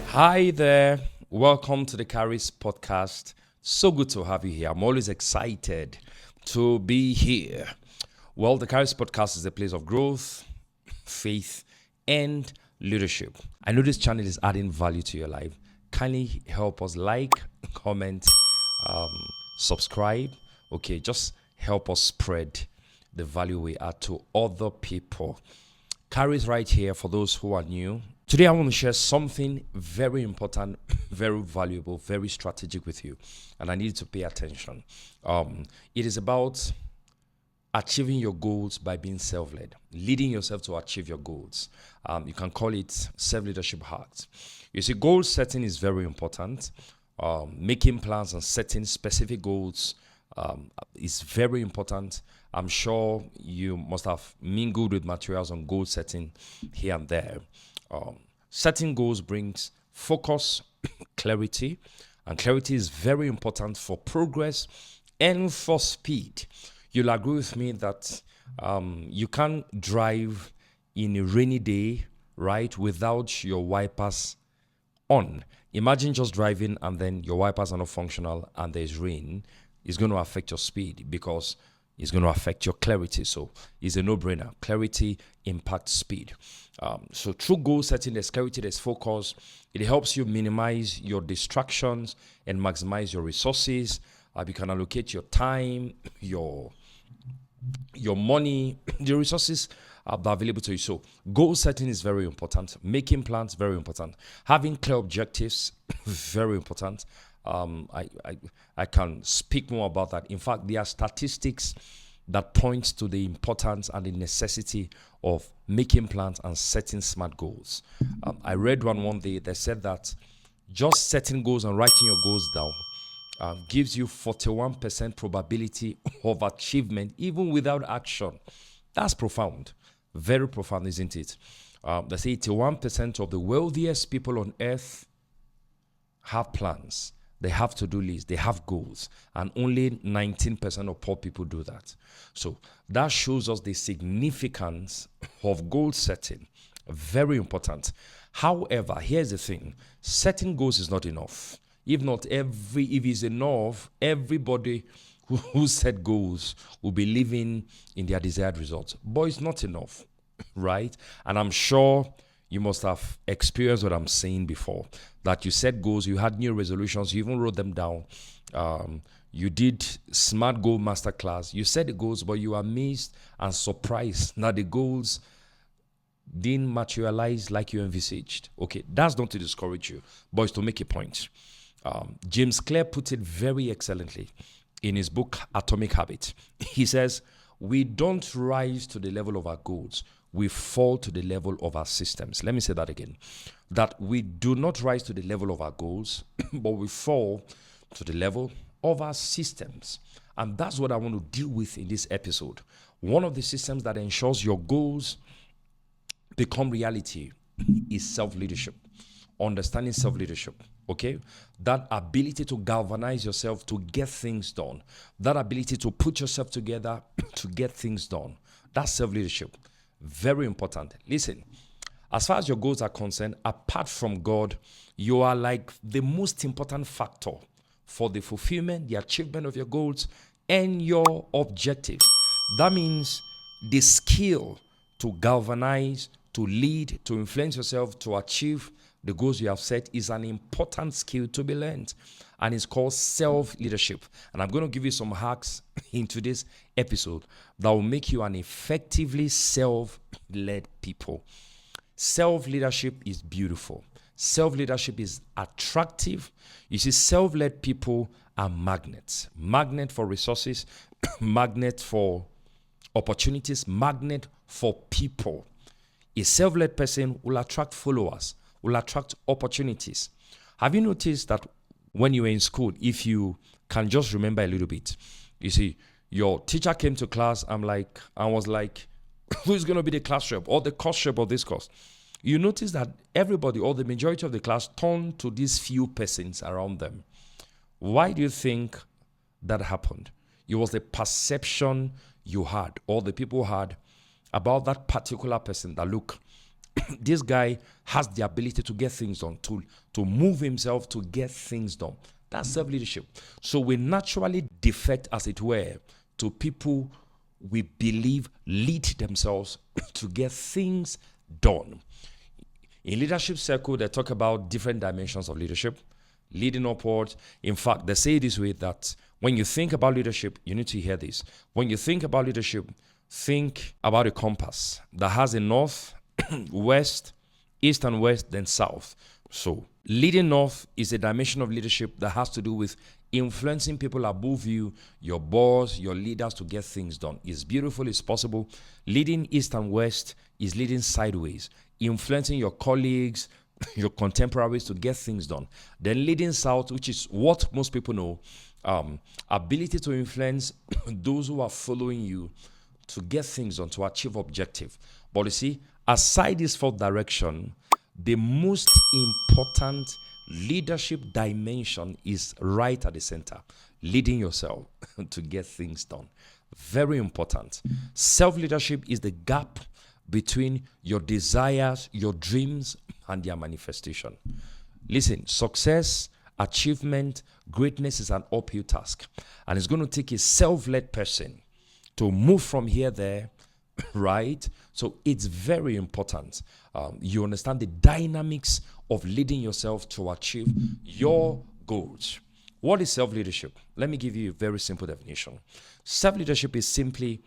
Hi there. Welcome to the Karis podcast. So good to have you here. I'm always excited to be here. Well, the Karis podcast is a place of growth, faith, and leadership. I know this channel is adding value to your life. Kindly help us like, comment, subscribe. Okay, just help us spread the value we add to other people. Karis right here for those who are new. Today I want to share something very important, very valuable, very strategic with you, and I need you to pay attention. It is about achieving your goals by being self-led, leading yourself to achieve your goals. You can call it self-leadership hacks. You see, goal setting is very important. Making plans and setting specific goals is very important. I'm sure you must have mingled with materials on goal setting here and there. Setting goals brings focus, clarity, and clarity is very important for progress and for speed. You'll agree with me that you can't drive in a rainy day, right, without your wipers on. Imagine just driving and then your wipers are not functional and there's rain. It's going to affect your speed because it's going to affect your clarity. So it's a no-brainer. Clarity impacts speed. So through goal setting, there's clarity, there's focus. It helps you minimize your distractions and maximize your resources. You can allocate your time, your money, the resources are available to you. So goal setting is very important. Making plans, very important. Having clear objectives, very important. I can speak more about that. In fact, there are statistics that point to the importance and the necessity of making plans and setting smart goals. I read one day that said that just setting goals and writing your goals down gives you 41% probability of achievement even without action. That's profound. Very profound, isn't it? They say 81% of the wealthiest people on earth have plans. They have to-do lists, they have goals, and only 19% of poor people do that. So that shows us the significance of goal setting. Very important. However, here's the thing. Setting goals is not enough. If it's enough, everybody who set goals will be living in their desired results. But it's not enough, right? And I'm sure you must have experienced what I'm saying before, that you set goals, you had new resolutions, you even wrote them down. You did Smart Goal Masterclass. You set the goals, but you were amazed and surprised that the goals didn't materialize like you envisaged. Okay, that's not to discourage you, but it's to make a point. James Clear put it very excellently in his book, Atomic Habits. He says, we don't rise to the level of our goals. We fall to the level of our systems. Let me say that again. That we do not rise to the level of our goals, but we fall to the level of our systems. And that's what I want to deal with in this episode. One of the systems that ensures your goals become reality is self-leadership. Understanding self-leadership, okay? That ability to galvanize yourself to get things done. That ability to put yourself together to get things done. That's self-leadership. Very important. Listen, as far as your goals are concerned, apart from God, you are like the most important factor for the fulfillment, the achievement of your goals and your objectives. That means the skill to galvanize, to lead, to influence yourself, to achieve the goals you have set is an important skill to be learned. And it's called self-leadership. And I'm going to give you some hacks in today's episode that will make you an effectively self-led people. Self-leadership is beautiful. Self-leadership is attractive. You see, self-led people are magnets. Magnet for resources, magnet for opportunities, magnet for people. A self-led person will attract followers, will attract opportunities. Have you noticed that when you were in school, if you can just remember a little bit, you see, your teacher came to class, I was like, who's going to be the class rep or the course rep of this course? You notice that everybody or the majority of the class turned to these few persons around them. Why do you think that happened? It was the perception you heard or the people heard about that particular person that, look, this guy has the ability to get things done, to move himself to get things done. That's self-leadership. So we naturally defect, as it were, to people we believe lead themselves to get things done. In leadership circle, they talk about different dimensions of leadership, leading upward. In fact, they say this way, that when you think about leadership, you need to hear this. When you think about leadership, think about a compass that has a north, west, east and west, then south. So leading north is a dimension of leadership that has to do with influencing people above you, your boss, your leaders, to get things done. It's beautiful, it's possible. Leading east and west is leading sideways, influencing your colleagues, your contemporaries to get things done. Then leading south, which is what most people know, ability to influence those who are following you to get things done, to achieve objective. But you see, aside this fourth direction, the most important leadership dimension is right at the center, leading yourself to get things done. Very important. Self-leadership is the gap between your desires, your dreams, and their manifestation. Listen, success, achievement, greatness is an uphill task. And it's going to take a self-led person to move from here there, right? So it's very important. You understand the dynamics of leading yourself to achieve your goals. What is self-leadership? Let me give you a very simple definition. Self-leadership is simply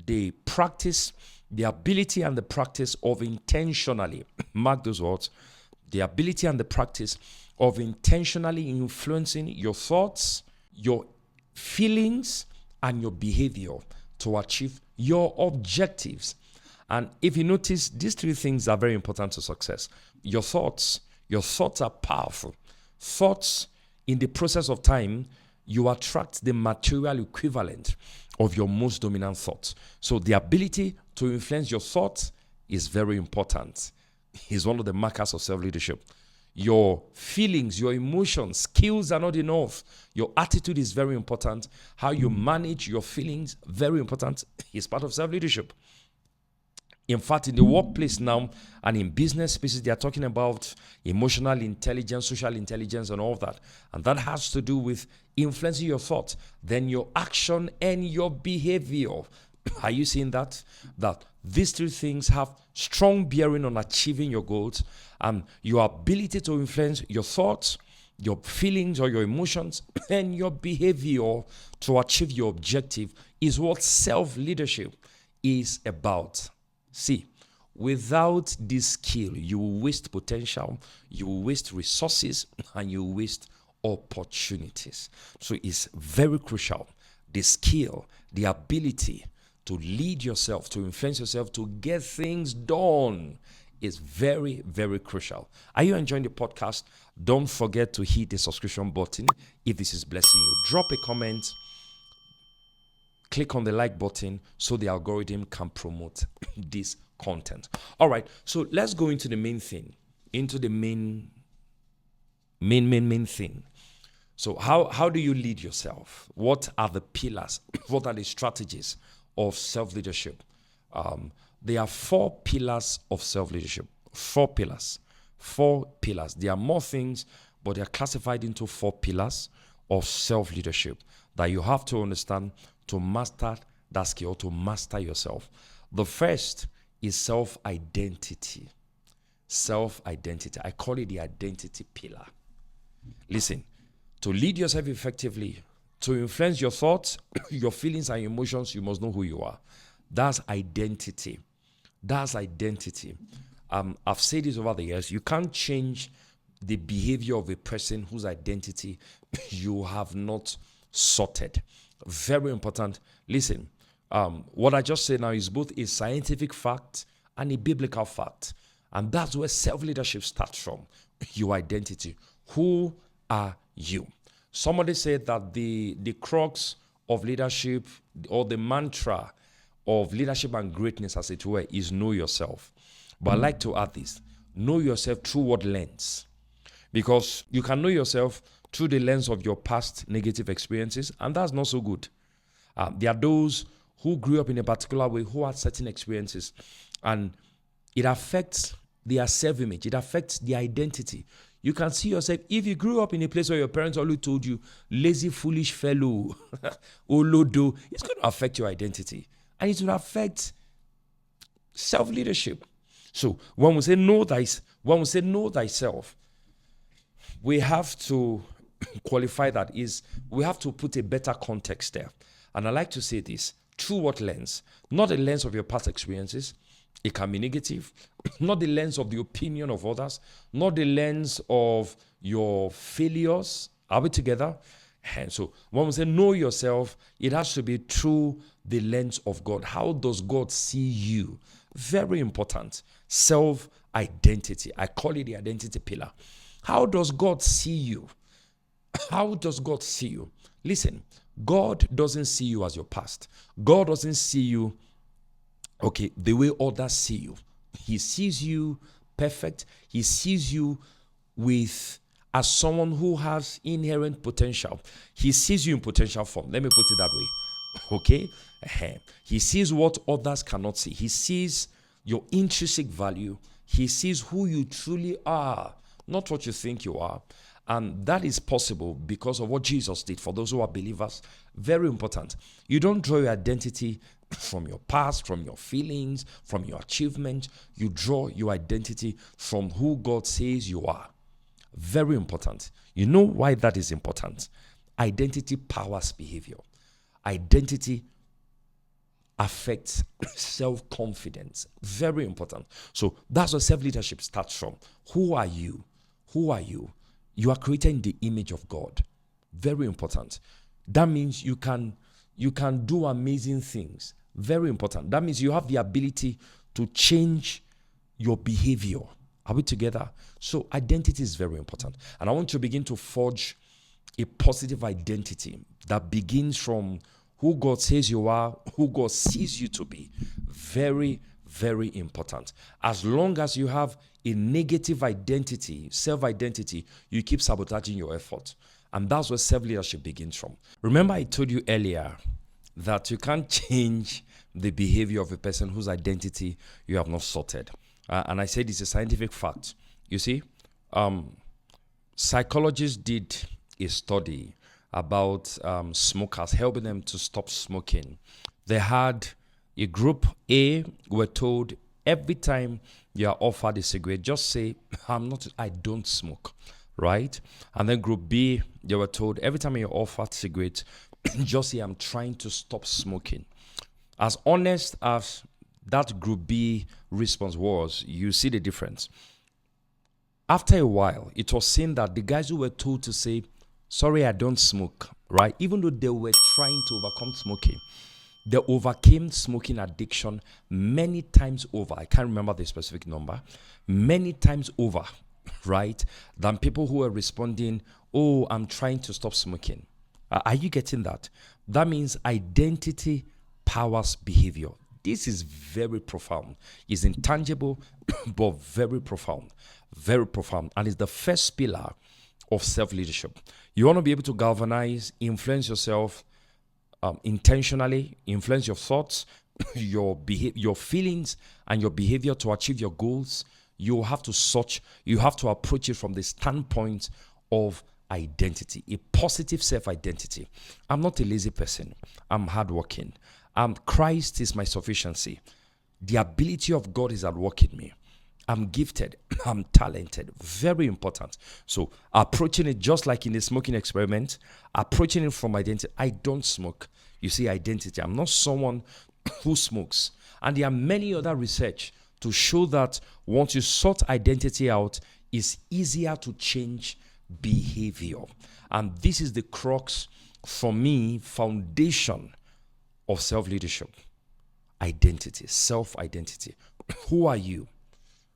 the practice, the ability and the practice of intentionally, mark those words, the ability and the practice of intentionally influencing your thoughts, your feelings, and your behavior to achieve your objectives. And if you notice, these three things are very important to success. Your thoughts are powerful. Thoughts, in the process of time, you attract the material equivalent of your most dominant thoughts. So the ability to influence your thoughts is very important. It's one of the markers of self-leadership. Your feelings, your emotions, skills are not enough. Your attitude is very important. How you manage your feelings, very important. It's part of self-leadership. In fact, in the workplace now and in business spaces, they are talking about emotional intelligence, social intelligence, and all of that. And that has to do with influencing your thoughts, then your action and your behavior. Are you seeing that? That these three things have strong bearing on achieving your goals, and your ability to influence your thoughts, your feelings or your emotions, and your behavior to achieve your objective is what self-leadership is about. See, without this skill, you will waste potential, you will waste resources, and you will waste opportunities. So it's very crucial. The skill, the ability to lead yourself, to influence yourself, to get things done is very, very crucial. Are you enjoying the podcast? Don't forget to hit the subscription button if this is blessing you. Drop a comment. Click on the like button so the algorithm can promote this content. All right, so let's go into the main thing, into the main thing. So how do you lead yourself? What are the pillars? What are the strategies of self-leadership? There are 4 pillars of self-leadership. 4 pillars. 4 pillars. There are more things, but they are classified into 4 pillars of self-leadership that you have to understand to master that skill, to master yourself. The first is self-identity. Self-identity. I call it the identity pillar. Listen, to lead yourself effectively, to influence your thoughts, your feelings and emotions, you must know who you are. That's identity. That's identity. I've said this over the years. You can't change the behavior of a person whose identity you have not sorted. Very important. Listen, what I just said now is both a scientific fact and a biblical fact. And that's where self-leadership starts from. Your identity. Who are you? Somebody said that the crux of leadership, or the mantra of leadership and greatness, as it were, is know yourself. But I like to add this. Know yourself through what lens? Because you can know yourself through the lens of your past negative experiences, and that's not so good. There are those who grew up in a particular way, who had certain experiences, and it affects their self-image. It affects their identity. You can see yourself, if you grew up in a place where your parents always told you, lazy, foolish fellow, olodo, it's going to affect your identity. And it will affect self-leadership. So when we say know thyself, we have to qualify that is, we have to put a better context there. And I like to say this, through what lens? Not the lens of your past experiences. It can be negative. Not the lens of the opinion of others. Not the lens of your failures. Are we together? And so when we say know yourself, it has to be through the lens of God. How does God see you? Very important. Self-identity. I call it the identity pillar. How does God see you? How does God see you? Listen, God doesn't see you as your past. God doesn't see you, the way others see you. He sees you perfect. He sees you as someone who has inherent potential. He sees you in potential form. Let me put it that way. Okay? He sees what others cannot see. He sees your intrinsic value. He sees who you truly are, not what you think you are. And that is possible because of what Jesus did for those who are believers. Very important. You don't draw your identity from your past, from your feelings, from your achievements. You draw your identity from who God says you are. Very important. You know why that is important? Identity powers behavior. Identity affects self-confidence. Very important. So that's where self-leadership starts from. Who are you? Who are you? You are created in the image of God. Very important. That means you can do amazing things. Very important. That means you have the ability to change your behavior. Are we together? So identity is very important. And I want to begin to forge a positive identity that begins from who God says you are, who God sees you to be. Very, very important. As long as you have a negative identity, self-identity, you keep sabotaging your effort. And that's where self-leadership begins from. Remember I told you earlier that you can't change the behavior of a person whose identity you have not sorted. And I said it's a scientific fact. You see, psychologists did a study about smokers, helping them to stop smoking. They had a group A were told every time you are offered a cigarette, just say, I don't smoke, right? And then group B, they were told every time you're offered cigarette, just say, I'm trying to stop smoking. As honest as that group B response was, you see the difference. After a while, it was seen that the guys who were told to say, sorry, I don't smoke, right? Even though they were trying to overcome smoking, they overcame smoking addiction many times over. I can't remember the specific number. Many times over, right? Than people who were responding, oh, I'm trying to stop smoking. Are you getting that? That means identity powers behavior. This is very profound. It's intangible, but very profound. Very profound. And it's the first pillar of self-leadership. You want to be able to galvanize, influence yourself intentionally, influence your thoughts, your feelings, and your behavior to achieve your goals. You have to approach it from the standpoint of identity, a positive self-identity. I'm not a lazy person. I'm hardworking. Christ is my sufficiency. The ability of God is at work in me. I'm gifted. I'm talented. Very important. So approaching it just like in the smoking experiment, approaching it from identity. I don't smoke. You see, identity. I'm not someone who smokes. And there are many other research to show that once you sort identity out, it's easier to change behavior. And this is the crux, for me, foundation of self-leadership. Identity, self-identity. Who are you?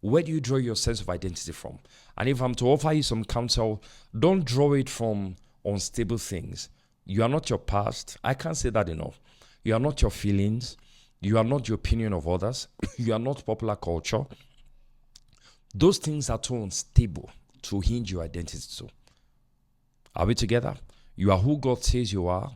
Where do you draw your sense of identity from? And if I'm to offer you some counsel, don't draw it from unstable things. You are not your past. I can't say that enough. You are not your feelings. You are not your opinion of others. You are not popular culture. Those things are too unstable to hinge your identity to. Are we together? You are who God says you are.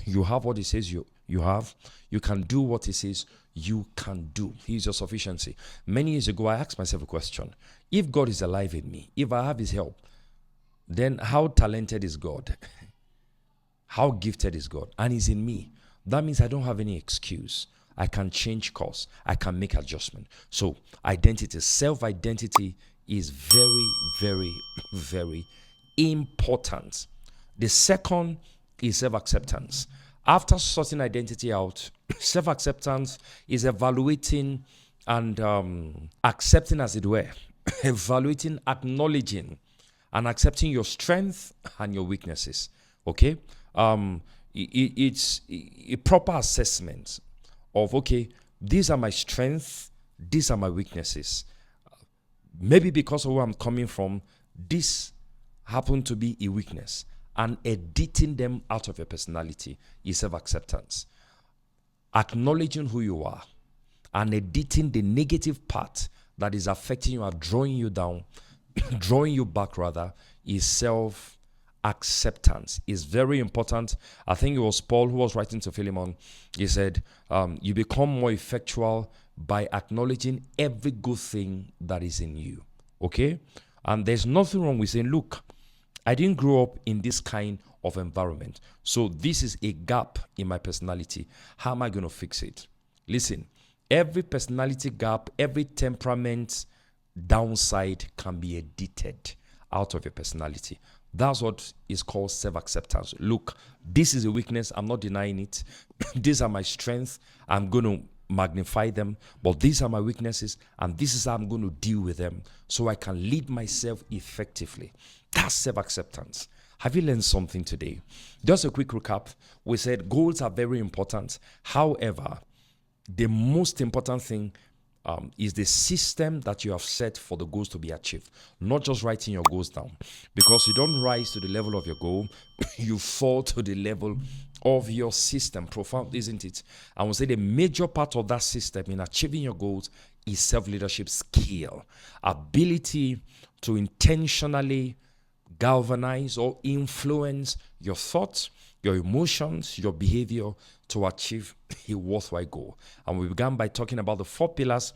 You have what He says you have. You can do what he says you can do. He is your sufficiency. Many years ago, I asked myself a question. If God is alive in me, if I have his help, then how talented is God? How gifted is God? And he's in me. That means I don't have any excuse. I can change course. I can make adjustment. So identity, self-identity is very, very, very important. The second is self-acceptance. After sorting identity out, self-acceptance is evaluating and accepting, as it were, evaluating, acknowledging, and accepting your strength and your weaknesses. Okay, it's a proper assessment of, okay, these are my strengths, these are my weaknesses. Maybe because of where I'm coming from, this happened to be a weakness, and editing them out of your personality is self-acceptance. Acknowledging who you are and editing the negative part that is affecting you or drawing you down, drawing you back rather, is self-acceptance. Is very important. I think it was Paul who was writing to Philemon. He said, you become more effectual by acknowledging every good thing that is in you. Okay? And there's nothing wrong with saying, look, I didn't grow up in this kind of environment, so this is a gap in my personality. How am I going to fix it? Listen, every personality gap, every temperament downside can be edited out of your personality. That's what is called self-acceptance. Look, this is a weakness. I'm not denying it. These are my strengths. I'm going to magnify them. But these are my weaknesses, and this is how I'm going to deal with them so I can lead myself effectively. That's self-acceptance. Have you learned something today? Just a quick recap. We said goals are very important. However, the most important thing is the system that you have set for the goals to be achieved, not just writing your goals down. Because you don't rise to the level of your goal, you fall to the level of your system. Profound, isn't it? I would say the major part of that system in achieving your goals is self-leadership skill, ability to intentionally galvanize or influence your thoughts, your emotions, your behavior to achieve a worthwhile goal. And we began by talking about the 4 pillars.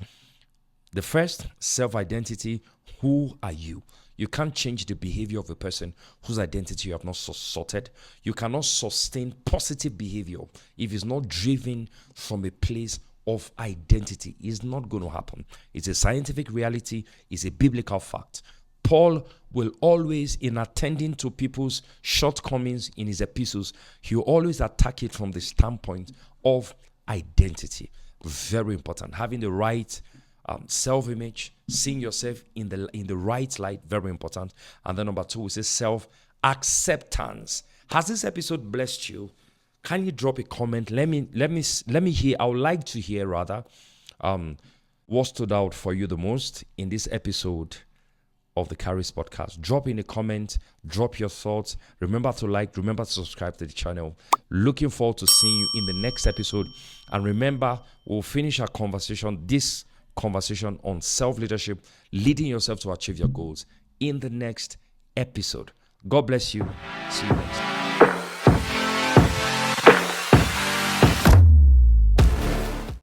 The first, self-identity. Who are you? You can't change the behavior of a person whose identity you have not sorted. You cannot sustain positive behavior if it's not driven from a place of identity. It's not going to happen. It's a scientific reality. It's a biblical fact. Paul will always, in attending to people's shortcomings in his epistles, he will always attack it from the standpoint of identity. Very important. Having the right self-image, seeing yourself in the right light, very important. And then number 2, we say self-acceptance. Has this episode blessed you? Can you drop a comment? Let me hear. I would like to hear rather what stood out for you the most in this episode of the Karis podcast. Drop in a comment, drop your thoughts. Remember to like, remember to subscribe to the channel. Looking forward to seeing you in the next episode. And remember, we'll finish our this conversation on self-leadership, leading yourself to achieve your goals in the next episode. God bless you. See you next time.